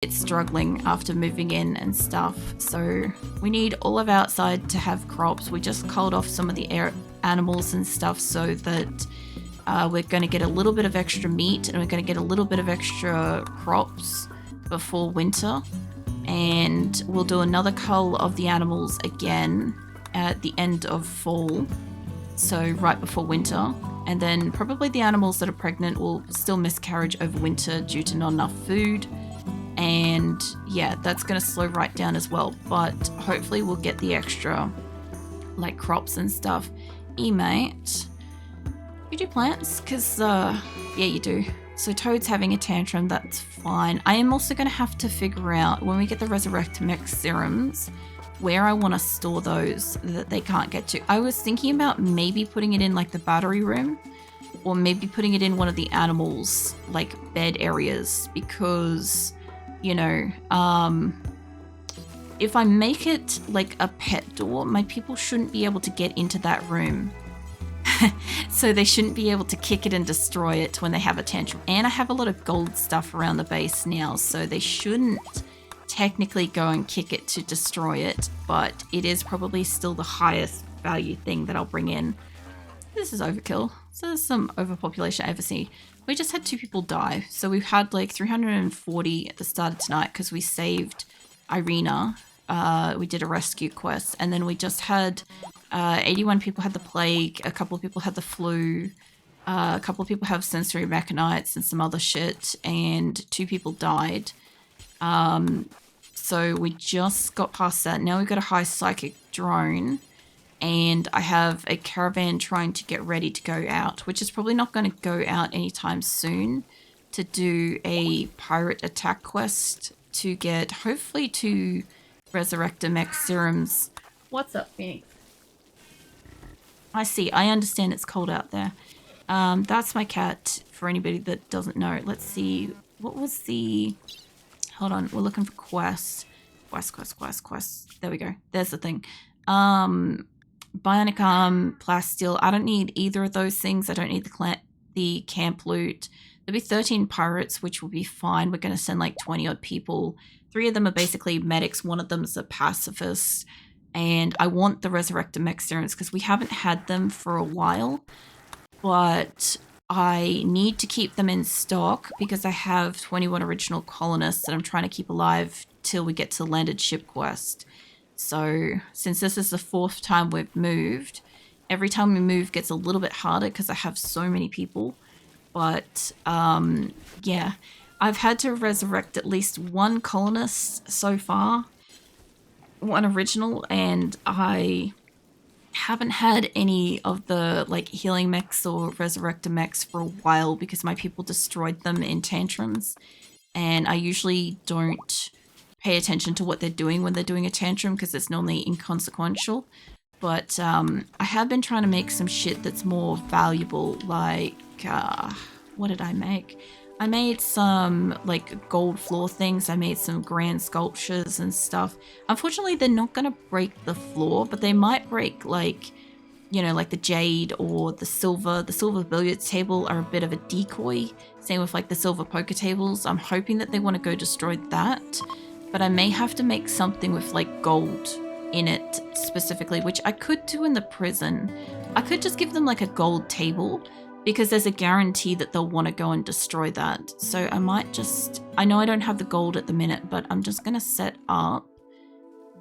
it's struggling after moving in and stuff. So we need all of outside to have crops. We just culled off some of the animals and stuff so that we're going to get a little bit of extra meat and we're going to get a little bit of extra crops before winter. And we'll do another cull of the animals again at the end of fall, so right before winter. And then probably the animals that are pregnant will still miscarriage over winter due to not enough food. And yeah, that's going to slow right down as well, but hopefully we'll get the extra like crops and stuff. Mate, you do plants? Because yeah, you do. So Toad's having a tantrum, that's fine. I am also going to have to figure out when we get the Resurrect Mech serums where I want to store those that they can't get to. I was thinking about maybe putting it in like the battery room, or maybe putting it in one of the animals like bed areas, because you know, if I make it like a pet door, my people shouldn't be able to get into that room. So they shouldn't be able to kick it and destroy it when they have a tantrum. And I have a lot of gold stuff around the base now, so they shouldn't technically go and kick it to destroy it, but it is probably still the highest value thing that I'll bring in. This is overkill. So there's some overpopulation I ever see. We just had 2 people die. So we've had like 340 at the start of tonight because we saved Irina. We did a rescue quest, and then we just had 81 people had the plague, a couple of people had the flu, a couple of people have sensory machinates and some other shit, and 2 people died. So we just got past that. Now we've got a high psychic drone, and I have a caravan trying to get ready to go out, which is probably not going to go out anytime soon, to do a pirate attack quest to get hopefully 2 Resurrector Mech serums. What's up, Phoenix? I see. I understand it's cold out there. That's my cat, for anybody that doesn't know. Let's see. What was the... Hold on. We're looking for quests. Quest. There we go. There's the thing. Bionic arm, plasteel. I don't need either of those things. I don't need the camp loot. There'll be 13 pirates, which will be fine. We're going to send like 20 odd people. 3 of them are basically medics. One of them is a pacifist. And I want the Resurrector Mech serums because we haven't had them for a while. But I need to keep them in stock because I have 21 original colonists that I'm trying to keep alive till we get to the landed ship quest. So since this is the 4th time we've moved, every time we move gets a little bit harder because I have so many people. But yeah, I've had to resurrect at least 1 colonist so far, 1 original, and I haven't had any of the like healing mechs or resurrector mechs for a while because my people destroyed them in tantrums, and I usually don't pay attention to what they're doing when they're doing a tantrum because it's normally inconsequential. But I have been trying to make some shit that's more valuable, like what did I make? I made some like gold floor things. I made some grand sculptures and stuff. Unfortunately, they're not going to break the floor, but they might break like, you know, like the jade or the silver. The silver billiards table are a bit of a decoy. Same with like the silver poker tables. I'm hoping that they want to go destroy that, but I may have to make something with like gold in it specifically, which I could do in the prison. I could just give them like a gold table, because there's a guarantee that they'll want to go and destroy that. So I might just... I know I don't have the gold at the minute, but I'm just going to set up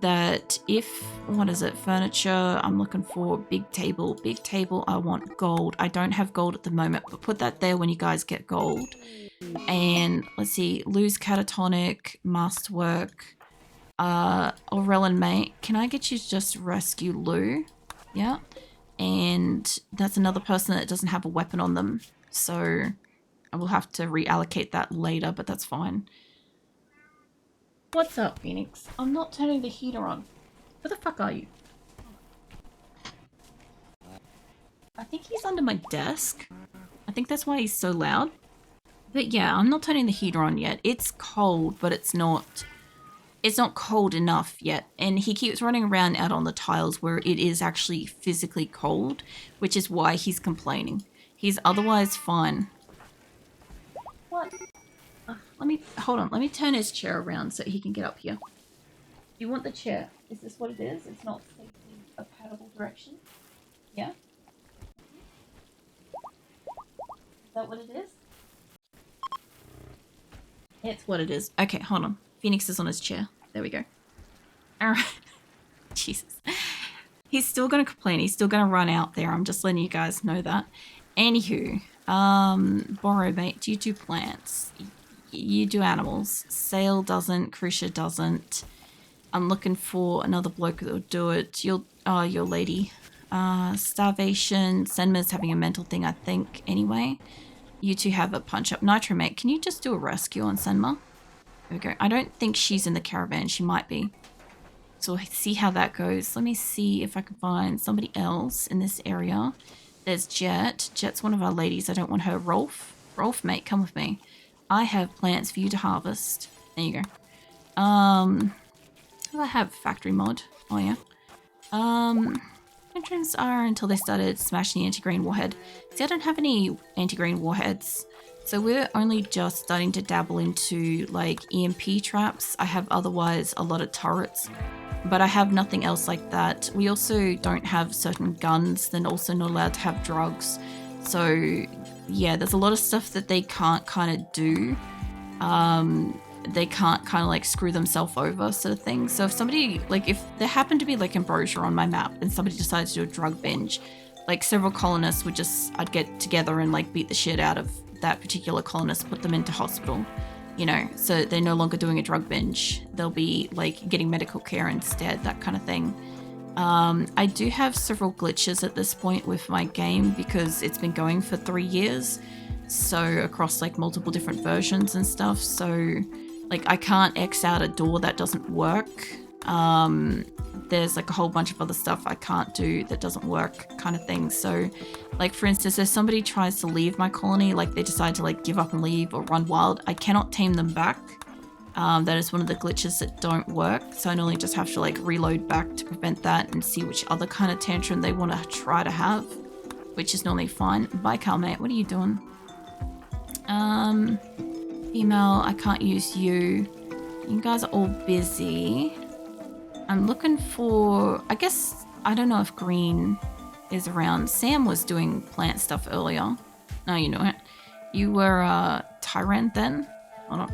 that if... What is it? Furniture. I'm looking for big table. Big table, I want gold. I don't have gold at the moment, but put that there when you guys get gold. And let's see. Lose catatonic. Masterwork. Aurel and Mate. Can I get you to just rescue Lou? Yeah. And that's another person that doesn't have a weapon on them, so I will have to reallocate that later, but that's fine. What's up, Phoenix? I'm not turning the heater on. Where the fuck are you? I think he's under my desk. I think that's why he's so loud. But yeah, I'm not turning the heater on yet. It's cold, but it's not cold enough yet, and he keeps running around out on the tiles where it is actually physically cold, which is why he's complaining. He's otherwise fine. What? Hold on, let me turn his chair around so he can get up here. You want the chair? Is this what it is? It's not facing a paddable direction? Yeah? Is that what it is? It's what it is. Okay, hold on. Phoenix is on his chair. There we go. Alright. Jesus. He's still gonna complain. He's still gonna run out there. I'm just letting you guys know that. Anywho, Borrow, mate, do you do plants? You do animals. Sail doesn't. Krisha doesn't. I'm looking for another bloke that'll do it. Your lady. Starvation. Senma's having a mental thing, I think, anyway. You two have a punch up. Nitro, mate, can you just do a rescue on Senma? There we go. I don't think she's in the caravan. She might be. So we'll see how that goes. Let me see if I can find somebody else in this area. There's Jet. Jet's one of our ladies. I don't want her. Rolf. Rolf, mate, come with me. I have plants for you to harvest. There you go. I have factory mod. Oh yeah. Entrants are until they started smashing the anti-green warhead. See, I don't have any anti-green warheads. So we're only just starting to dabble into like EMP traps. I have otherwise a lot of turrets, but I have nothing else like that. We also don't have certain guns, then also not allowed to have drugs. So yeah, there's a lot of stuff that they can't kind of do. They can't kind of like screw themselves over sort of thing. So if somebody, like if there happened to be like ambrosia on my map and somebody decided to do a drug binge, like several colonists would just, I'd get together and like beat the shit out of that particular colonist, put them into hospital, you know, so they're no longer doing a drug binge. They'll be like getting medical care instead, that kind of thing. I do have several glitches at this point with my game because it's been going for 3 years. So across like multiple different versions and stuff. So like I can't X out a door that doesn't work. There's like a whole bunch of other stuff I can't do that doesn't work kind of thing. So like for instance, if somebody tries to leave my colony, like they decide to like give up and leave or run wild, I cannot tame them back. That is one of the glitches that don't work. So I normally just have to like reload back to prevent that and see which other kind of tantrum they want to try to have, which is normally fine. Bye, Carl, mate. What are you doing? Female, I can't use you. You guys are all busy. I'm looking for, I guess, I don't know if Green is around. Sam was doing plant stuff earlier. No, you know it. You were Tyrant then? Hold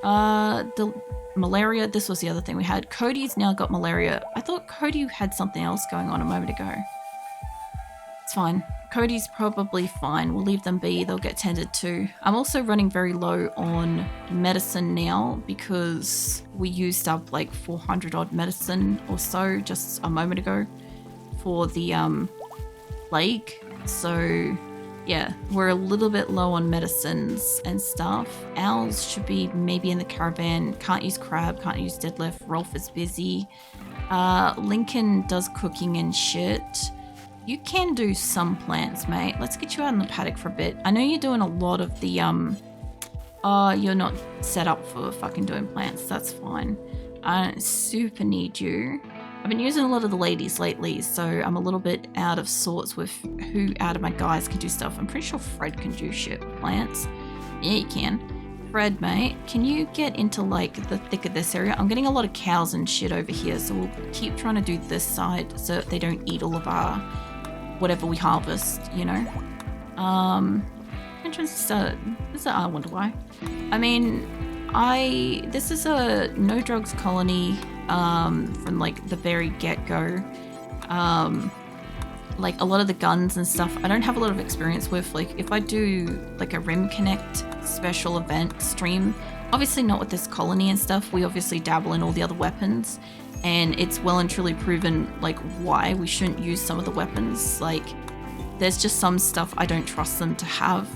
on. The malaria, this was the other thing we had. Cody's now got malaria. I thought Cody had something else going on a moment ago. It's fine. Cody's probably fine. We'll leave them be. They'll get tended to. I'm also running very low on medicine now because we used up like 400 odd medicine or so just a moment ago for the plague. So yeah, we're a little bit low on medicines and stuff. Owls should be maybe in the caravan. Can't use crab, can't use deadlift. Rolf is busy. Lincoln does cooking and shit. You can do some plants, mate. Let's get you out in the paddock for a bit. I know you're doing a lot of the, you're not set up for fucking doing plants. That's fine. I don't super need you. I've been using a lot of the ladies lately, so I'm a little bit out of sorts with who out of my guys can do stuff. I'm pretty sure Fred can do shit with plants. Yeah, you can. Fred, mate, can you get into, like, the thick of this area? I'm getting a lot of cows and shit over here, so we'll keep trying to do this side so that they don't eat all of our whatever we harvest, you know. Entrance I wonder why. I mean, this is a no drugs colony from like the very get-go. Like a lot of the guns and stuff I don't have a lot of experience with. Like if I do like a Rim Connect special event stream, obviously not with this colony and stuff, we obviously dabble in all the other weapons. And it's well and truly proven like why we shouldn't use some of the weapons. Like there's just some stuff I don't trust them to have.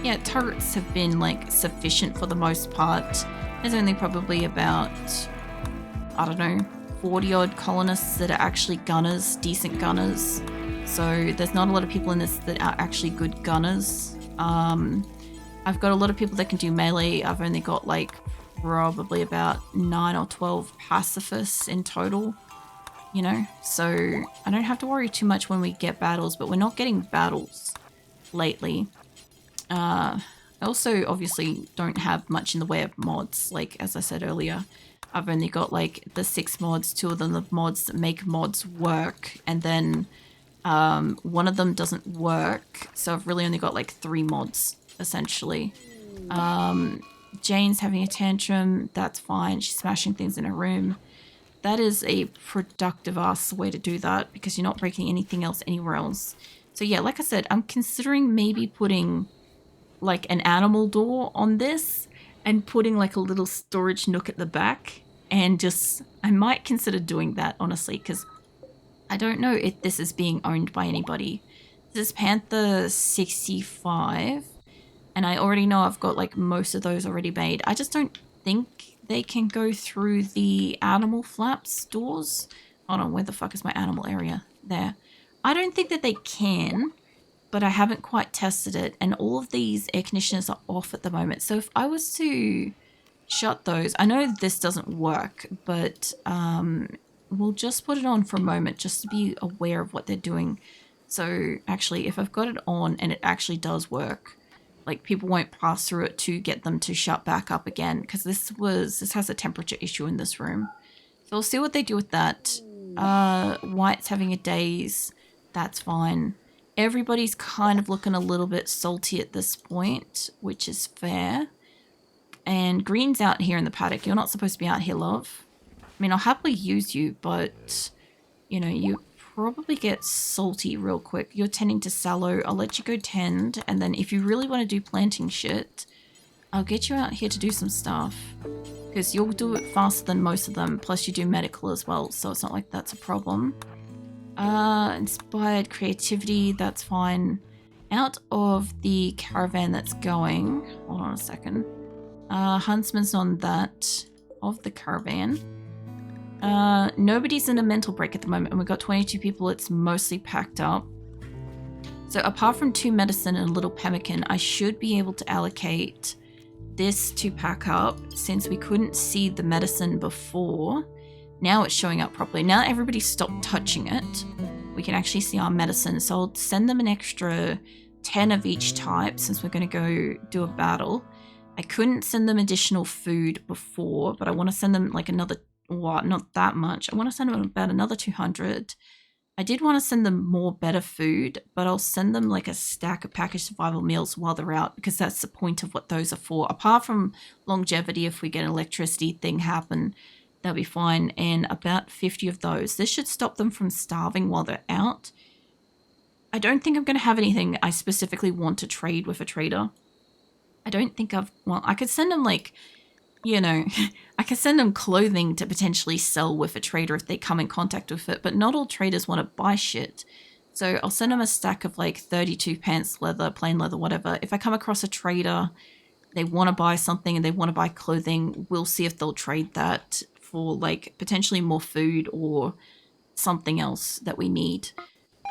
Yeah, turrets have been like sufficient for the most part. There's only probably about, I don't know, 40 odd colonists that are actually gunners, decent gunners. So there's not a lot of people in this that are actually good gunners. I've got a lot of people that can do melee. I've only got like probably about 9 or 12 pacifists in total, you know, so I don't have to worry too much when we get battles, but we're not getting battles lately. I also obviously don't have much in the way of mods. Like, as I said earlier, I've only got like the 6 mods, 2 of them the mods that make mods work, and then one of them doesn't work. So I've really only got like 3 mods, essentially. Jane's having a tantrum. That's fine. She's smashing things in her room. That is a productive ass way to do that because you're not breaking anything else anywhere else. So yeah, like I said, I'm considering maybe putting like an animal door on this and putting like a little storage nook at the back, and just I might consider doing that, honestly, because I don't know if this is being owned by anybody. This is Panther 65, and I already know I've got like most of those already made. I just don't think they can go through the animal flaps doors. Hold on, where the fuck is my animal area? There. I don't think that they can, but I haven't quite tested it, and all of these air conditioners are off at the moment. So if I was to shut those, I know this doesn't work, but we'll just put it on for a moment just to be aware of what they're doing. So actually, if I've got it on and it actually does work, like people won't pass through it to get them to shut back up again, because this has a temperature issue in this room. So we'll see what they do with that. White's having a daze. That's fine. Everybody's kind of looking a little bit salty at this point, which is fair. And Green's out here in the paddock. You're not supposed to be out here, love. I mean, I'll happily use you, but, you know, you probably get salty real quick. You're tending to sallow. I'll let you go tend, and then if you really want to do planting shit, I'll get you out here to do some stuff. Because you'll do it faster than most of them, plus you do medical as well, so it's not like that's a problem. Inspired creativity, that's fine. Out of the caravan that's going, hold on a second. Huntsman's on that of the caravan. Nobody's in a mental break at the moment, and we've got 22 people. It's mostly packed up. So apart from 2 medicine and a little pemmican, I should be able to allocate this to pack up, since we couldn't see the medicine before. Now it's showing up properly. Now everybody's stopped touching it, we can actually see our medicine. So I'll send them an extra 10 of each type, since we're going to go do a battle. I couldn't send them additional food before, but I want to send them like another, well, not that much. I want to send them about another 200. I did want to send them more better food, but I'll send them like a stack of packaged survival meals while they're out, because that's the point of what those are for. Apart from longevity, if we get an electricity thing happen, they'll be fine. And about 50 of those. This should stop them from starving while they're out. I don't think I'm going to have anything I specifically want to trade with a trader. I don't think well, I could send them like, you know, I could send them clothing to potentially sell with a trader if they come in contact with it, but not all traders want to buy shit. So I'll send them a stack of like 32 pants, leather, plain leather, whatever. If I come across a trader, they want to buy something and they want to buy clothing, we'll see if they'll trade that for like potentially more food or something else that we need.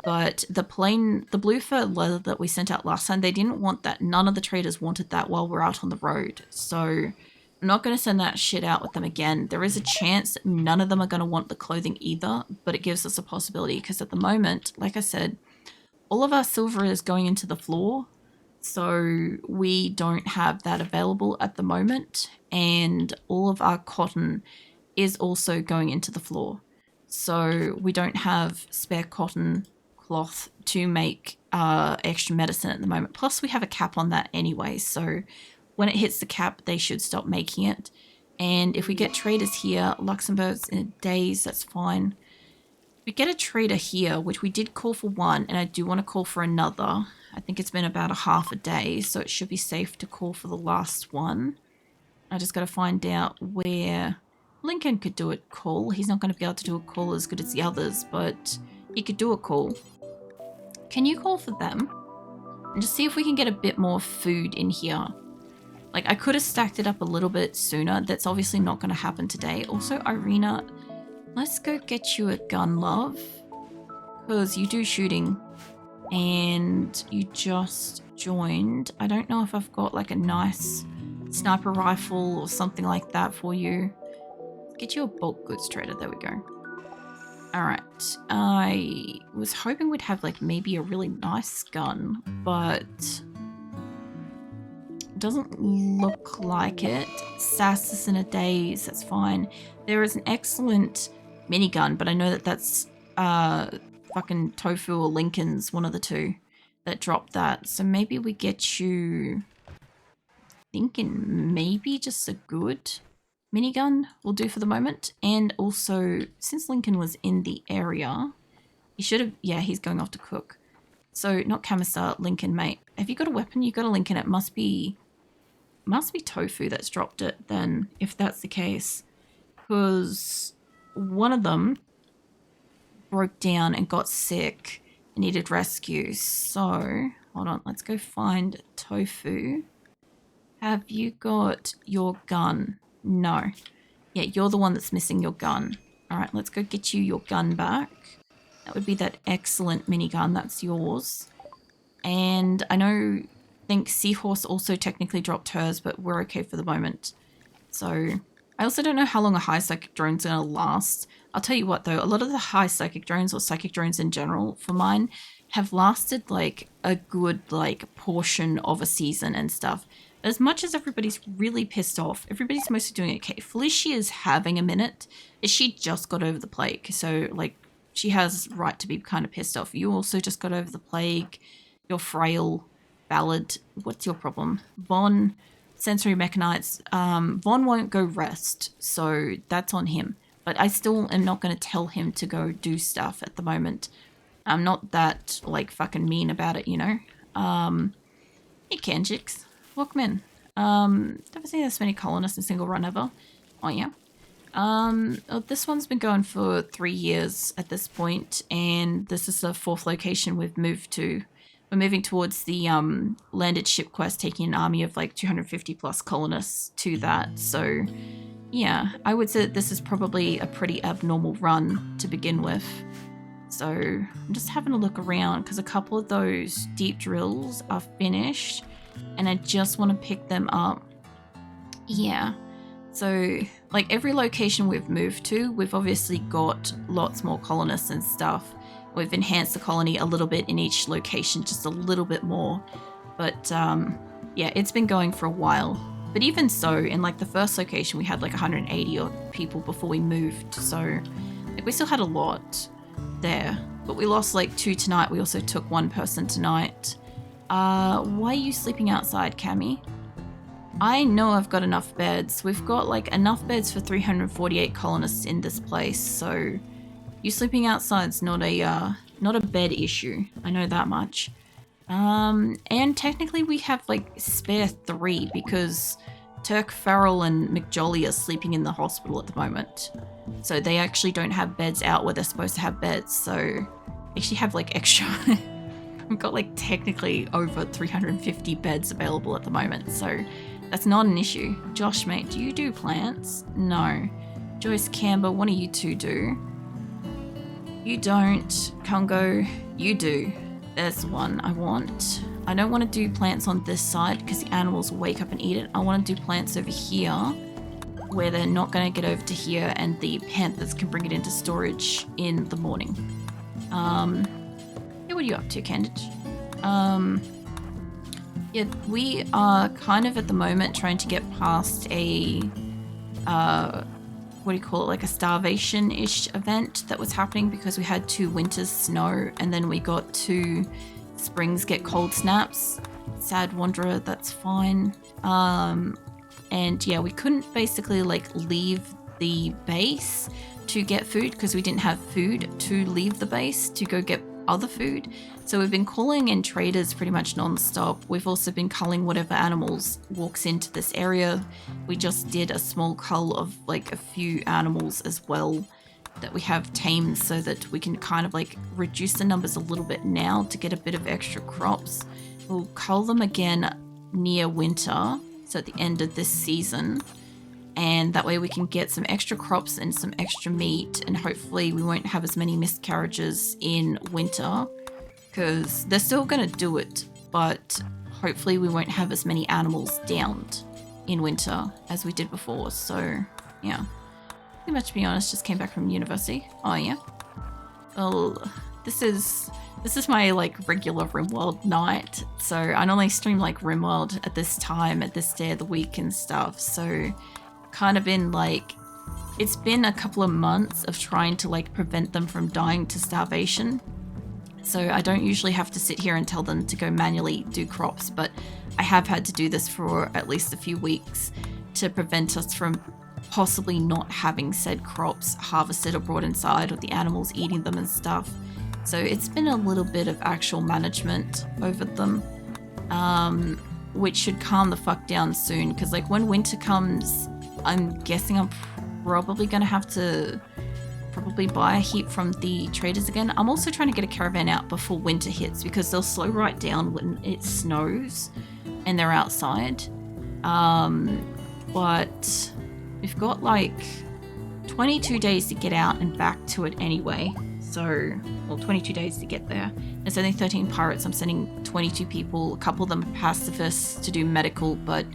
But the blue fur leather that we sent out last time, they didn't want that. None of the traders wanted that while we're out on the road. So I'm not going to send that shit out with them again. There is a chance that none of them are going to want the clothing either, but it gives us a possibility, because at the moment, like I said, all of our silver is going into the floor, so we don't have that available at the moment, and all of our cotton is also going into the floor. So we don't have spare cotton cloth to make extra medicine at the moment. Plus we have a cap on that anyway, so when it hits the cap, they should stop making it. And if we get traders here, Luxembourg's in days, that's fine. We get a trader here, which we did call for one, and I do want to call for another. I think it's been about a half a day, so it should be safe to call for the last one. I just got to find out where Lincoln could do a call. He's not going to be able to do a call as good as the others, but he could do a call. Can you call for them? And just see if we can get a bit more food in here. Like, I could have stacked it up a little bit sooner. That's obviously not going to happen today. Also, Irina, let's go get you a gun, love. Because you do shooting. And you just joined. I don't know if I've got like a nice sniper rifle or something like that for you. Let's get you a bulk goods trader. There we go. Alright. I was hoping we'd have like maybe a really nice gun, but Doesn't look like it. Sass is in a daze, that's fine. There is an excellent minigun, but I know that that's fucking Tofu or Lincoln's, one of the two, that dropped that. So maybe we get you, thinking maybe just a good minigun will do for the moment. And also, since Lincoln was in the area, he should have, yeah, he's going off to cook. So not Camisar, Lincoln, mate. Have you got a weapon? You got a Lincoln. It must be Tofu that's dropped it then, if that's the case. Because one of them broke down and got sick and needed rescue. So, hold on, let's go find Tofu. Have you got your gun? No. Yeah, you're the one that's missing your gun. Alright, let's go get you your gun back. That would be that excellent minigun, that's yours. And I think Seahorse also technically dropped hers, but we're okay for the moment. So, I also don't know how long a high psychic drone's gonna last. I'll tell you what though, a lot of the high psychic drones, or psychic drones in general, for mine, have lasted like a good like portion of a season and stuff. As much as everybody's really pissed off, everybody's mostly doing okay. Felicia is having a minute. She just got over the plague, so like she has right to be kind of pissed off. You also just got over the plague. You're frail. Ballad. What's your problem? Von, sensory machinates. Von won't go rest, so that's on him. But I still am not going to tell him to go do stuff at the moment. I'm not that like fucking mean about it, you know. Hey, Kanjiks. Welcome in. Never seen this many colonists in a single run ever. Oh yeah. This one's been going for 3 years at this point, and this is the 4th location we've moved to. We're moving towards the landed ship quest, taking an army of like 250 plus colonists to that. So yeah, I would say that this is probably a pretty abnormal run to begin with. So I'm just having a look around because a couple of those deep drills are finished and I just want to pick them up. Yeah. So, like every location we've moved to, we've obviously got lots more colonists and stuff. We've enhanced the colony a little bit in each location, just a little bit more. But, yeah, it's been going for a while. But even so, in like the first location, we had like 180 odd people before we moved. So, like we still had a lot there. But we lost like 2 tonight. We also took 1 person tonight. Why are you sleeping outside, Cammy? I know I've got enough beds. We've got like enough beds for 348 colonists in this place, so you sleeping outside's not a bed issue. I know that much. And technically we have like spare 3 because Turk, Farrell, and McJolly are sleeping in the hospital at the moment. So they actually don't have beds out where they're supposed to have beds, so they actually have like extra. We've got like technically over 350 beds available at the moment, so that's not an issue. Josh, mate, do you do plants? No. Joyce, Camber, what do you 2 do? You don't. Congo, you do. There's the one I want. I don't want to do plants on this side because the animals will wake up and eat it. I want to do plants over here where they're not going to get over to here and the panthers can bring it into storage in the morning. Yeah, what are you up to, Candid? Yeah, we are kind of at the moment trying to get past a, what do you call it, like a starvation-ish event that was happening because we had 2 winters snow and then we got 2 springs get cold snaps. Sad Wanderer, that's fine. And yeah, we couldn't basically like leave the base to get food because we didn't have food to leave the base to go get other food. So we've been calling in traders pretty much non-stop. We've also been culling whatever animals walks into this area. We just did a small cull of like a few animals as well that we have tamed so that we can kind of like reduce the numbers a little bit now to get a bit of extra crops. We'll cull them again near winter, so at the end of this season. And that way we can get some extra crops and some extra meat, and hopefully we won't have as many miscarriages in winter because they're still going to do it, but hopefully we won't have as many animals downed in winter as we did before. So yeah, pretty much to be honest, just came back from university. Oh yeah, well, this is This is my like regular RimWorld night. So I normally stream like RimWorld at this time, at this day of the week and stuff. So kind of been like, it's been a couple of months of trying to like prevent them from dying to starvation. So I don't usually have to sit here and tell them to go manually do crops, but I have had to do this for at least a few weeks to prevent us from possibly not having said crops harvested or brought inside, or the animals eating them and stuff. So it's been a little bit of actual management over them, which should calm the fuck down soon, because like when winter comes, I'm guessing I'm probably gonna have to buy a heap from the traders again. I'm also trying to get a caravan out before winter hits, because they'll slow right down when it snows and they're outside. But we've got like 22 days to get out and back to it anyway. So, well, 22 days to get there. There's only 13 pirates. I'm sending 22 people, a couple of them pacifists to do medical, but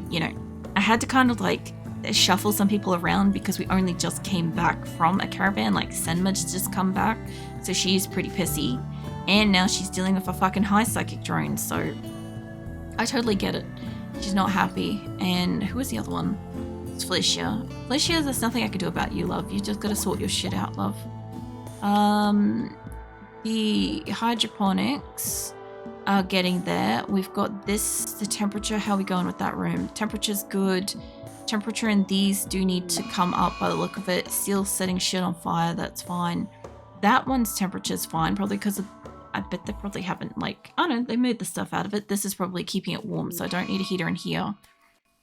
you know, I had to kind of like shuffle some people around because we only just came back from a caravan. Like Senma's just come back, so she's pretty pissy, and now she's dealing with a fucking high psychic drone, so I totally get it. She's not happy. And who was the other one? It's Felicia. Felicia, there's nothing I can do about you, love. You just gotta sort your shit out, love. The hydroponics are getting there. We've got this, the temperature. How are we going with that room? Temperature's good. Temperature in these do need to come up by the look of it. Still setting shit on fire, that's fine. That one's temperature's fine, probably because I bet they probably haven't, like, I don't know, they made the stuff out of it. This is probably keeping it warm, so I don't need a heater in here.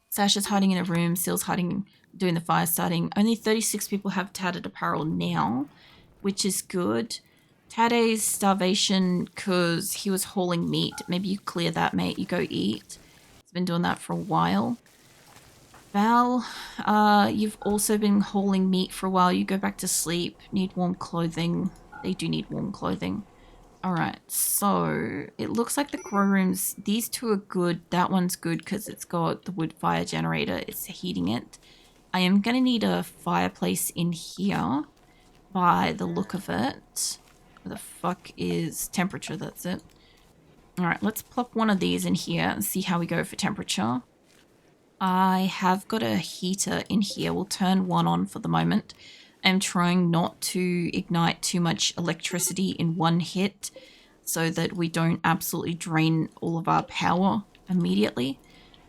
Sasha's hiding in a room. Seal's hiding, doing the fire starting. Only 36 people have tattered apparel now, which is good. Tade's starvation because he was hauling meat. Maybe you clear that, mate. You go eat. He's been doing that for a while. Val, you've also been hauling meat for a while. You go back to sleep. Need warm clothing. They do need warm clothing. Alright, so it looks like the grow rooms, these two are good. That one's good because it's got the wood fire generator. It's heating it. I am going to need a fireplace in here by the look of it. Where the fuck is temperature? That's it. Alright, let's plop one of these in here and see how we go for temperature. I have got a heater in here. We'll turn one on for the moment. I'm trying not to ignite too much electricity in one hit so that we don't absolutely drain all of our power immediately.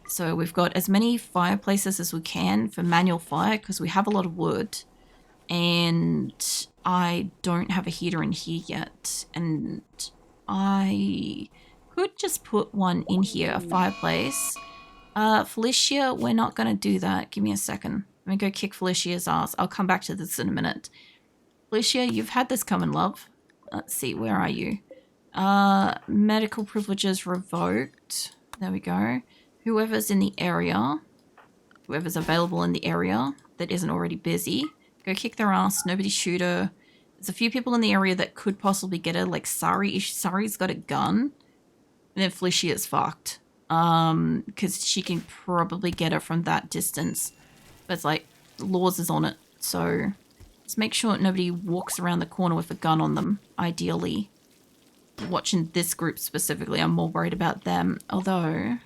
So we've got as many fireplaces as we can for manual fire because we have a lot of wood, and I don't have a heater in here yet, and I could just put one in here, a fireplace. Felicia, we're not going to do that. Give me a second. Let me go kick Felicia's ass. I'll come back to this in a minute. Felicia, you've had this coming, love. Let's see, where are you? Medical privileges revoked. There we go. Whoever's in the area, whoever's available in the area that isn't already busy, go kick their ass. Nobody shoot her. There's a few people in the area that could possibly get her, like Sari. Sari's got a gun. And then Felicia's fucked. Because she can probably get her from that distance. But it's like, Laws is on it. So let's make sure nobody walks around the corner with a gun on them, ideally. Watching this group specifically, I'm more worried about them. Although,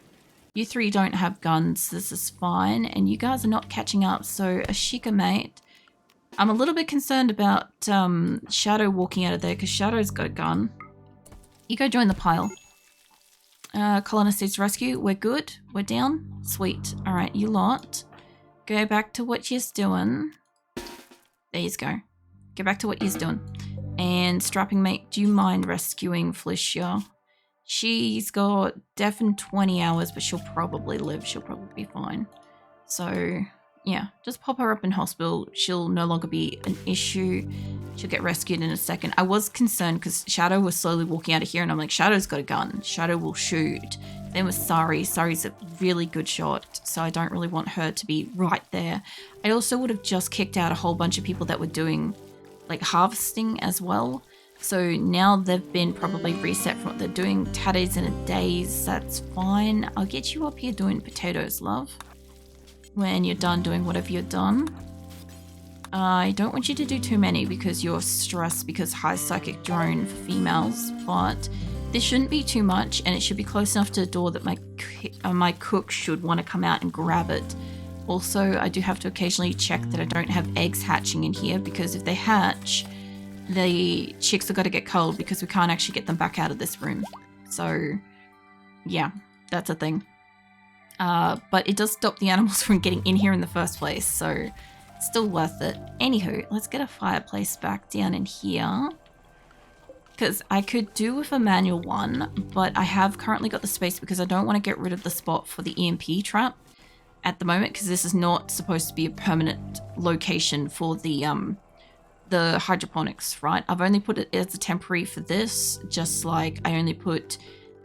you three don't have guns, this is fine. And you guys are not catching up, so Ashika, mate. I'm a little bit concerned about Shadow walking out of there, because Shadow's got a gun. You go join the pile. Colonist needs rescue. We're good. We're down. Sweet. Alright, you lot. Go back to what you're doing. There you go. Go back to what you're doing. And strapping mate, do you mind rescuing Felicia? She's got death in 20 hours, but she'll probably live. She'll probably be fine. So, yeah, just pop her up in hospital. She'll no longer be an issue. She'll get rescued in a second. I was concerned because Shadow was slowly walking out of here, and I'm like, Shadow's got a gun. Shadow will shoot. Then with Sari. Sari's a really good shot, so I don't really want her to be right there. I also would have just kicked out a whole bunch of people that were doing, like, harvesting as well. So now they've been probably reset from what they're doing. Tatters in a daze, that's fine. I'll get you up here doing potatoes, love. When you're done doing whatever you're done. I don't want you to do too many because you're stressed because high psychic drone for females, but this shouldn't be too much, and it should be close enough to the door that my cook should want to come out and grab it. Also, I do have to occasionally check that I don't have eggs hatching in here, because if they hatch, the chicks have got to get culled because we can't actually get them back out of this room. So, yeah, that's a thing. But it does stop the animals from getting in here in the first place, so it's still worth it. Anywho, let's get a fireplace back down in here. Because I could do with a manual one, but I have currently got the space because I don't want to get rid of the spot for the EMP trap at the moment, because this is not supposed to be a permanent location for the hydroponics, right? I've only put it as a temporary for this, just like I only put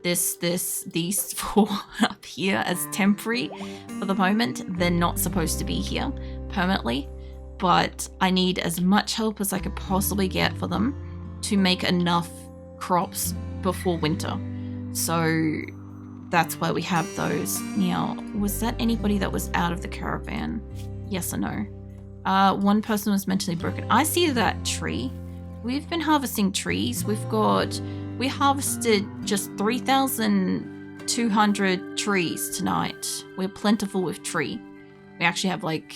these four up here as temporary for the moment. They're not supposed to be here permanently, but I need as much help as I could possibly get for them to make enough crops before winter. So that's why we have those. Now, was that anybody that was out of the caravan? Yes or no? One person was mentally broken. I see that tree. We've been harvesting trees. We harvested just 3,200 trees tonight. We're plentiful with tree. We actually have like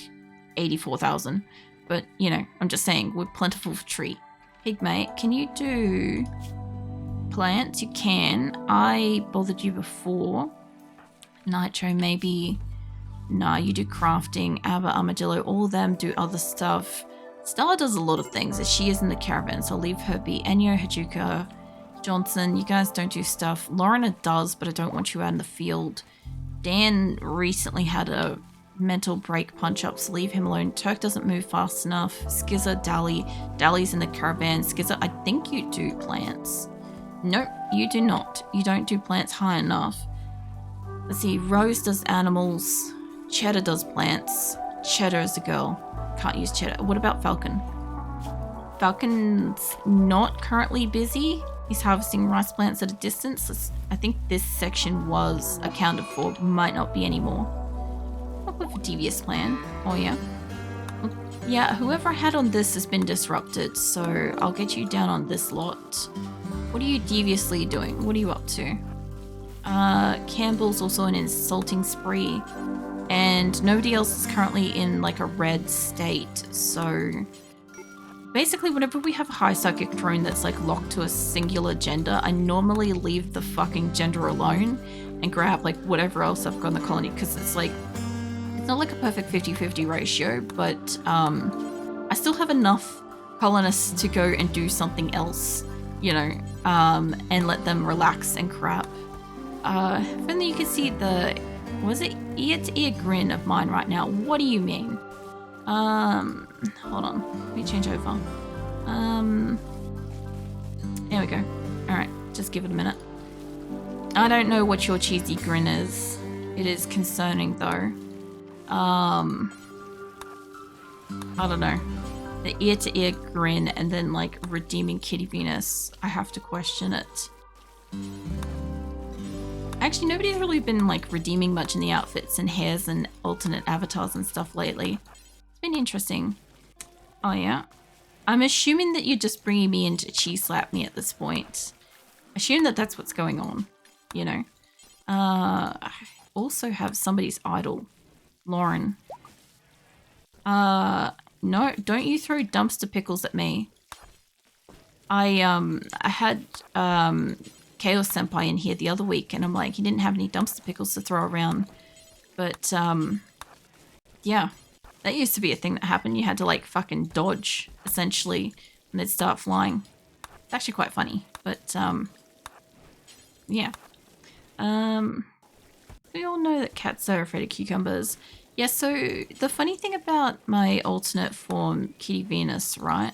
84,000. But, you know, I'm just saying, we're plentiful with tree. Pigmate, can you do plants? You can. I bothered you before. Nitro, maybe. Nah, you do crafting. Abba, Armadillo, all of them do other stuff. Stella does a lot of things, as she is in the caravan, so I'll leave her be. Enyo, Hajuka, Johnson, you guys don't do stuff. Lorena does, but I don't want you out in the field. Dan recently had a mental break punch-up, so leave him alone. Turk doesn't move fast enough. Skizzer, Dally's in the caravan. Skizzer, I think you do plants. Nope, you do not. You don't do plants high enough. Let's see, Rose does animals. Cheddar does plants. Cheddar is a girl. Can't use Cheddar. What about Falcon? Falcon's not currently busy. He's harvesting rice plants at a distance. I think this section was accounted for. Might not be anymore. What with a devious plan? Oh yeah. Yeah, whoever I had on this has been disrupted, so I'll get you down on this lot. What are you deviously doing? What are you up to? Campbell's also an insulting spree, and nobody else is currently in like a red state, so basically whenever we have a high psychic drone that's like locked to a singular gender, I normally leave the fucking gender alone and grab like whatever else I've got in the colony, because it's like, it's not like a perfect 50-50 ratio, but I still have enough colonists to go and do something else, you know, and let them relax and crap. If only you could see the, was it ear-to-ear grin of mine right now. What do you mean? Hold on, let me change over. There we go. Alright, just give it a minute. I don't know what your cheesy grin is. It is concerning though. I don't know. The ear-to-ear grin and then like redeeming Kitty Venus. I have to question it. Actually, nobody's really been like redeeming much in the outfits and hairs and alternate avatars and stuff lately. It's been interesting. Oh yeah. I'm assuming that you're just bringing me in to cheese slap me at this point. Assume that that's what's going on, you know. I also have somebody's idol. Lauren. No, don't you throw dumpster pickles at me. I had Chaos Senpai in here the other week, and I'm like, he didn't have any dumpster pickles to throw around. But, yeah. That used to be a thing that happened. You had to, like, fucking dodge, essentially, and they'd start flying. It's actually quite funny, but, yeah. We all know that cats are afraid of cucumbers. Yeah, so the funny thing about my alternate form, Kitty Venus, right,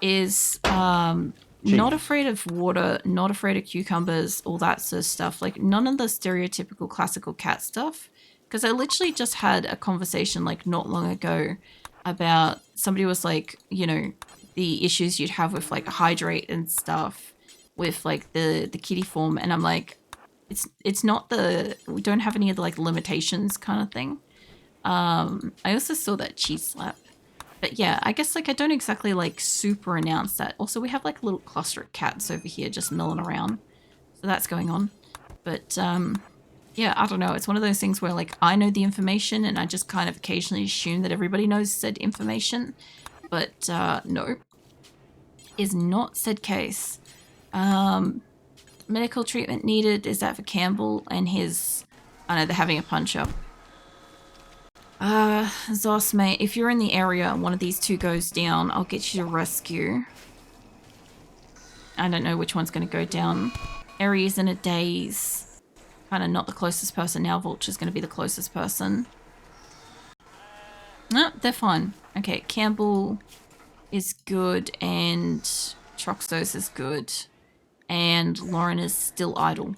is not afraid of water, not afraid of cucumbers, all that sort of stuff. Like, none of the stereotypical classical cat stuff. Because I literally just had a conversation, like, not long ago about somebody was like, you know, the issues you'd have with, like, hydrate and stuff with, like, the kitty form. And I'm like, it's not the, we don't have any of the, like, limitations kind of thing. I also saw that cheese slap. But yeah, I guess like I don't exactly like super announce that. Also, we have like a little cluster of cats over here just milling around. So that's going on. But yeah, I don't know. It's one of those things where like I know the information and I just kind of occasionally assume that everybody knows said information. But no, is not said case. Medical treatment needed. Is that for Campbell and his... I know they're having a punch up. Zos, mate, if you're in the area and one of these two goes down, I'll get you to rescue. I don't know which one's going to go down. Aries in a daze. Kind of not the closest person now. Vulture's going to be the closest person. No, they're fine. Okay, Campbell is good and Troxos is good. And Lauren is still idle.